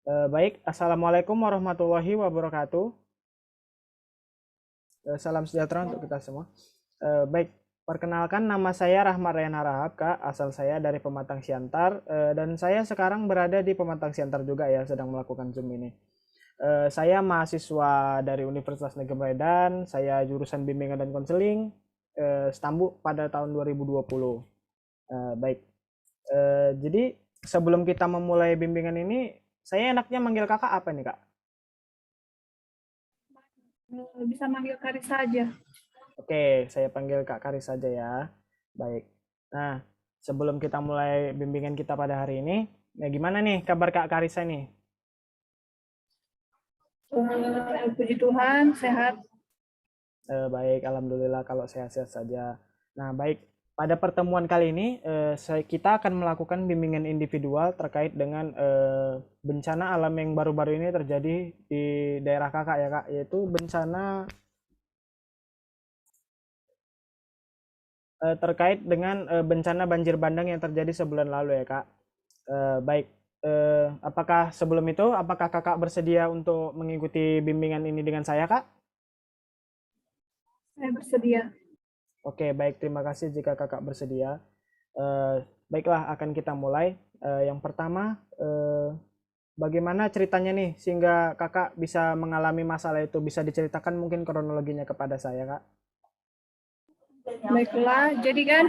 Baik, Assalamualaikum warahmatullahi wabarakatuh. Salam sejahtera untuk kita semua. Baik, perkenalkan nama saya Rahmat Rayhan Harahap, Kak. Asal saya dari Pematang Siantar, dan saya sekarang berada di Pematang Siantar juga ya, sedang melakukan Zoom ini. Saya mahasiswa dari Universitas Negeri Medan, saya jurusan bimbingan dan konseling, Stambu pada tahun 2020. Baik, jadi sebelum kita memulai bimbingan ini, saya enaknya manggil kakak apa nih, Kak? Bisa manggil Karis saja. Oke, saya panggil Kak Karis saja ya. Baik. Nah, sebelum kita mulai bimbingan kita pada hari ini, ya gimana nih kabar Kak Karisa nih? Puji Tuhan, sehat. Baik, Alhamdulillah kalau sehat-sehat saja. Nah, baik. Pada pertemuan kali ini, kita akan melakukan bimbingan individual terkait dengan bencana alam yang baru-baru ini terjadi di daerah Kakak ya Kak, yaitu bencana terkait dengan bencana banjir bandang yang terjadi sebulan lalu ya Kak. Baik, apakah sebelum itu, apakah kakak bersedia untuk mengikuti bimbingan ini dengan saya, Kak? Saya bersedia. Oke, baik, terima kasih jika kakak bersedia. Eh, Baiklah, akan kita mulai. Yang pertama, bagaimana ceritanya nih sehingga kakak bisa mengalami masalah itu? Bisa diceritakan mungkin kronologinya kepada saya, Kak? Baiklah, jadi kan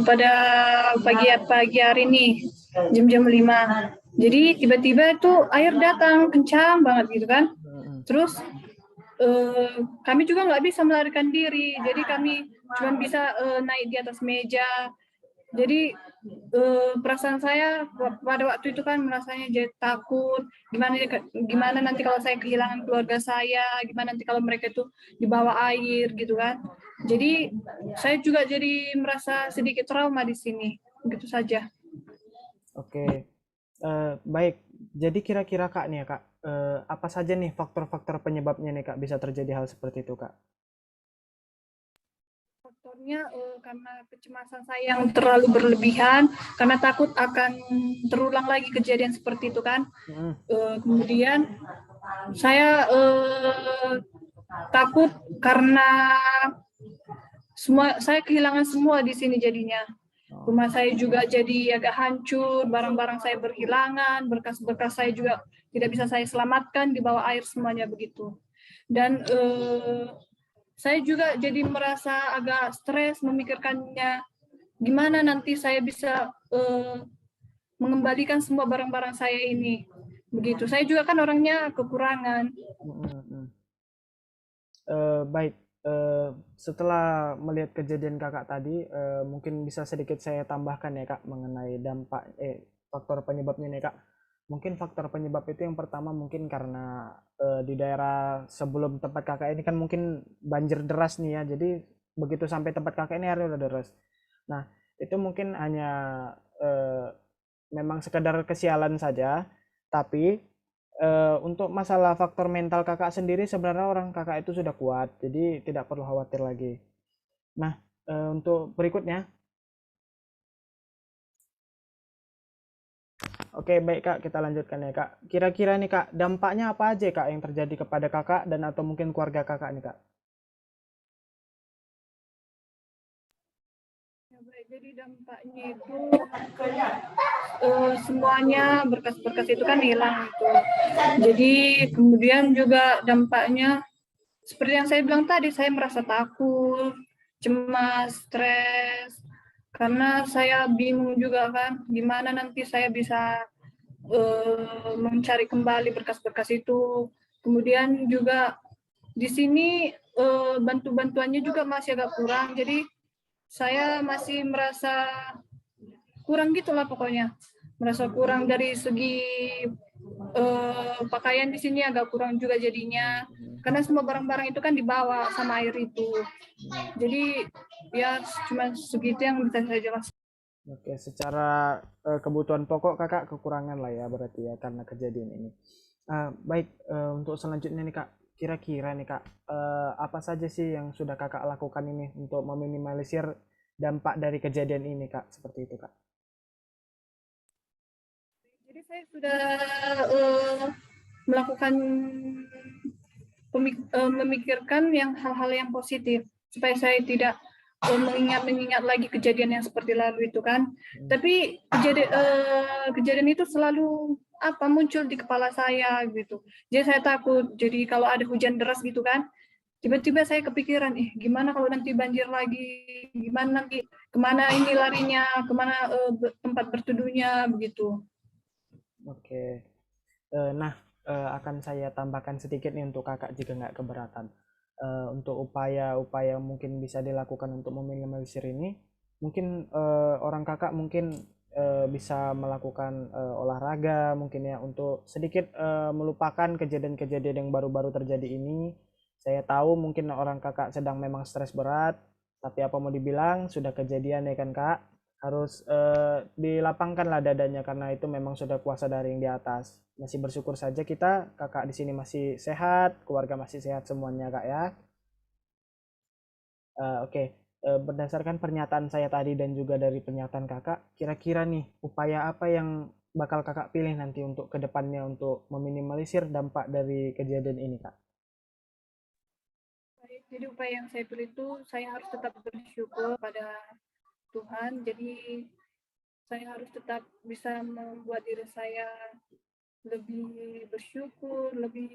pada pagi hari ini, jam-jam 5. Jadi tiba-tiba itu air datang kencang banget gitu kan. Mm-mm. Terus kami juga nggak bisa melarikan diri. Jadi kami cuma bisa naik di atas meja. Jadi perasaan saya pada waktu itu kan merasanya jadi takut, gimana nanti kalau saya kehilangan keluarga saya, gimana nanti kalau mereka itu dibawa air gitu kan. Jadi saya juga jadi merasa sedikit trauma di sini, begitu saja. Oke, baik. Jadi kira-kira Kak nih ya, Kak, apa saja nih faktor-faktor penyebabnya nih, Kak, bisa terjadi hal seperti itu, Kak? Faktornya karena kecemasan saya yang terlalu berlebihan, karena takut akan terulang lagi kejadian seperti itu kan. Mm-mm. Kemudian saya takut karena saya kehilangan semua di sini jadinya. Oh. Rumah saya juga jadi agak hancur, barang-barang saya berhilangan, berkas-berkas saya juga tidak bisa saya selamatkan di bawah air semuanya begitu. Dan saya juga jadi merasa agak stres memikirkannya gimana nanti saya bisa mengembalikan semua barang-barang saya ini. Begitu. Saya juga kan orangnya kekurangan. Mm-mm. Baik, eh, setelah melihat kejadian kakak tadi, mungkin bisa sedikit saya tambahkan ya kak mengenai dampak, faktor penyebabnya nih kak. Mungkin faktor penyebab itu yang pertama mungkin karena di daerah sebelum tempat kakak ini kan mungkin banjir deras nih ya. Jadi begitu sampai tempat kakak ini airnya udah deras. Nah, itu mungkin hanya eh, memang sekedar kesialan saja, tapi untuk masalah faktor mental kakak sendiri sebenarnya orang kakak itu sudah kuat, jadi tidak perlu khawatir lagi. Nah, untuk berikutnya, oke baik kak, kita lanjutkan ya kak. Kira-kira nih kak, dampaknya apa aja kak yang terjadi kepada kakak dan atau mungkin keluarga kakak nih kak? Ya, baik. Jadi dampaknya itu semuanya berkas-berkas itu kan hilang itu. Jadi kemudian juga dampaknya seperti yang saya bilang tadi, saya merasa takut, cemas, stres, karena saya bingung juga kan, gimana nanti saya bisa mencari kembali berkas-berkas itu. Kemudian juga di sini bantuannya juga masih agak kurang, jadi saya masih merasa kurang gitulah pokoknya, merasa kurang dari segi pakaian di sini agak kurang juga jadinya, karena semua barang-barang itu kan dibawa sama air itu. Jadi ya cuma segitu yang bisa saya jelaskan. Oke, secara kebutuhan pokok kakak kekurangan lah ya berarti ya karena kejadian ini. Baik, untuk selanjutnya nih kak, kira-kira nih kak, apa saja sih yang sudah kakak lakukan ini untuk meminimalisir dampak dari kejadian ini kak, seperti itu kak? Jadi saya sudah melakukan memikirkan yang hal-hal yang positif supaya saya tidak mengingat lagi kejadian yang seperti lalu itu kan. Tapi kejadian itu selalu muncul di kepala saya gitu. Jadi saya takut. Jadi kalau ada hujan deras gitu kan, tiba-tiba saya kepikiran, gimana kalau nanti banjir lagi, gimana nanti kemana ini larinya, kemana tempat berteduhnya begitu. Oke. Nah, akan saya tambahkan sedikit nih untuk kakak jika nggak keberatan. Untuk upaya-upaya mungkin bisa dilakukan untuk meminimalisir ini, mungkin orang kakak mungkin bisa melakukan olahraga mungkin ya untuk sedikit melupakan kejadian-kejadian yang baru-baru terjadi ini. Saya tahu mungkin orang kakak sedang memang stres berat, tapi apa mau dibilang sudah kejadian ya kan kak, harus dilapangkanlah dadanya karena itu memang sudah kuasa dari yang di atas. Masih bersyukur saja kita kakak di sini masih sehat, keluarga masih sehat semuanya kak ya. Oke. Berdasarkan pernyataan saya tadi dan juga dari pernyataan kakak, kira-kira nih upaya apa yang bakal kakak pilih nanti untuk kedepannya untuk meminimalisir dampak dari kejadian ini kak? Jadi upaya yang saya pilih itu saya harus tetap bersyukur pada Tuhan. Jadi saya harus tetap bisa membuat diri saya lebih bersyukur, lebih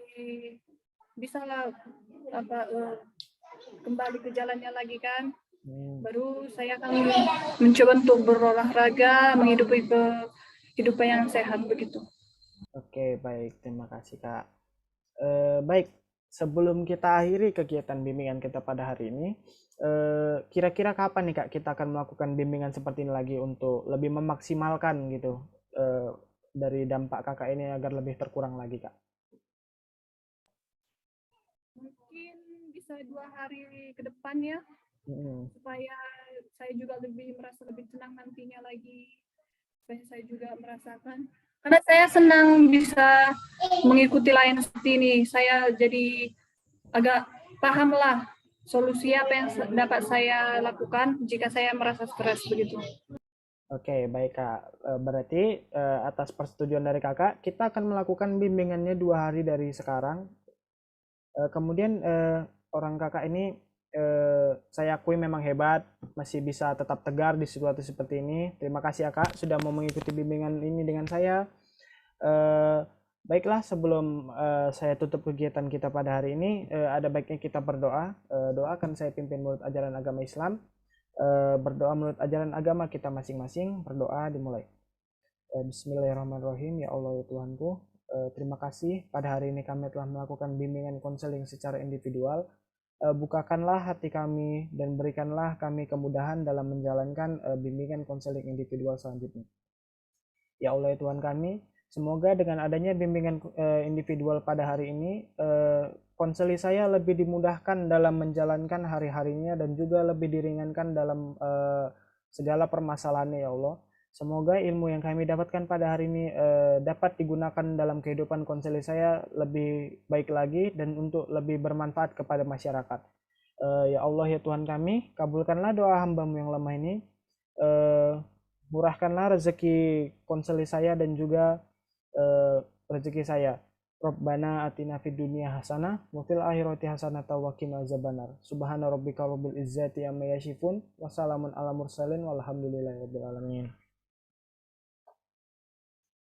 bisa kembali ke jalannya lagi kan. Baru saya akan mencoba untuk berolahraga, menghidupi kehidupan yang sehat begitu. Oke, baik. Terima kasih, Kak. Baik, sebelum kita akhiri kegiatan bimbingan kita pada hari ini, kira-kira kapan nih, Kak, kita akan melakukan bimbingan seperti ini lagi untuk lebih memaksimalkan gitu dari dampak Kakak ini agar lebih terkurang lagi, Kak? Mungkin bisa 2 hari ke depan ya, supaya saya juga merasa lebih tenang nantinya lagi, supaya saya juga merasakan. Karena saya senang bisa mengikuti layanan seperti ini, saya jadi agak paham lah solusi apa yang dapat saya lakukan jika saya merasa stres begitu. Oke, baik Kak. Berarti atas persetujuan dari Kakak, kita akan melakukan bimbingannya 2 hari dari sekarang. Kemudian orang Kakak ini saya akui memang hebat, masih bisa tetap tegar di situasi seperti ini. Terima kasih ya Kak sudah mau mengikuti bimbingan ini dengan saya. Baiklah, sebelum saya tutup kegiatan kita pada hari ini, ada baiknya kita berdoa. Doakan saya pimpin menurut ajaran agama Islam. Berdoa menurut ajaran agama kita masing-masing. Berdoa dimulai. Bismillahirrahmanirrahim. Ya Allah ya Tuhanku, terima kasih pada hari ini kami telah melakukan bimbingan konseling secara individual. Bukakanlah hati kami dan berikanlah kami kemudahan dalam menjalankan bimbingan konseling individual selanjutnya. Ya Allah ya Tuhan kami, semoga dengan adanya bimbingan individual pada hari ini, konseli saya lebih dimudahkan dalam menjalankan hari-harinya dan juga lebih diringankan dalam segala permasalahannya ya Allah. Semoga ilmu yang kami dapatkan pada hari ini dapat digunakan dalam kehidupan konseli saya lebih baik lagi dan untuk lebih bermanfaat kepada masyarakat. Ya Allah ya Tuhan kami, kabulkanlah doa hamba-Mu yang lemah ini. Murahkanlah rezeki konseli saya dan juga rezeki saya. Rabbana atina fid dunya hasanah wa fil akhirati hasanah wa qina azabannar. Subhana rabbika rabbil izzati amma yasifun wa salamun ala mursalin walhamdulillahi rabbil alamin.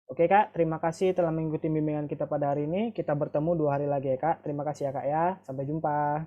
Oke Kak, terima kasih telah mengikuti bimbingan kita pada hari ini. Kita bertemu 2 hari lagi ya Kak. Terima kasih ya Kak ya. Sampai jumpa.